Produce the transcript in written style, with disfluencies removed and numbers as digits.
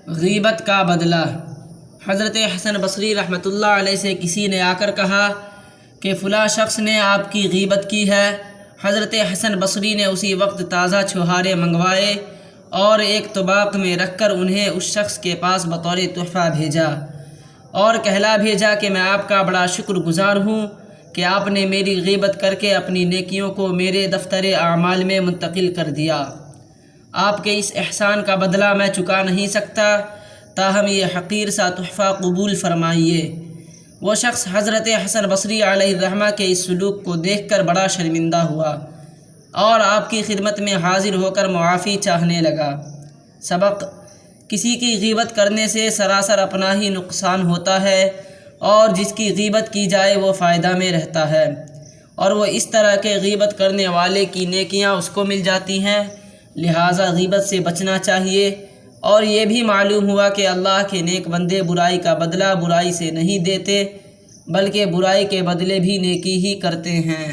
غیبت کا بدلہ۔ حضرت حسن بصری رحمۃ اللہ علیہ سے کسی نے آ کر کہا کہ فلاں شخص نے آپ کی غیبت کی ہے۔ حضرت حسن بصری نے اسی وقت تازہ چھہارے منگوائے اور ایک طباق میں رکھ کر انہیں اس شخص کے پاس بطور تحفہ بھیجا اور کہلا بھیجا کہ میں آپ کا بڑا شکر گزار ہوں کہ آپ نے میری غیبت کر کے اپنی نیکیوں کو میرے دفتر اعمال میں منتقل کر دیا۔ آپ کے اس احسان کا بدلہ میں چکا نہیں سکتا، تاہم یہ حقیر سا تحفہ قبول فرمائیے۔ وہ شخص حضرت حسن بصری علیہ الرحمہ کے اس سلوک کو دیکھ کر بڑا شرمندہ ہوا اور آپ کی خدمت میں حاضر ہو کر معافی چاہنے لگا۔ سبق: کسی کی غیبت کرنے سے سراسر اپنا ہی نقصان ہوتا ہے، اور جس کی غیبت کی جائے وہ فائدہ میں رہتا ہے، اور وہ اس طرح کے غیبت کرنے والے کی نیکیاں اس کو مل جاتی ہیں۔ لہٰذا غیبت سے بچنا چاہیے۔ اور یہ بھی معلوم ہوا کہ اللہ کے نیک بندے برائی کا بدلہ برائی سے نہیں دیتے، بلکہ برائی کے بدلے بھی نیکی ہی کرتے ہیں۔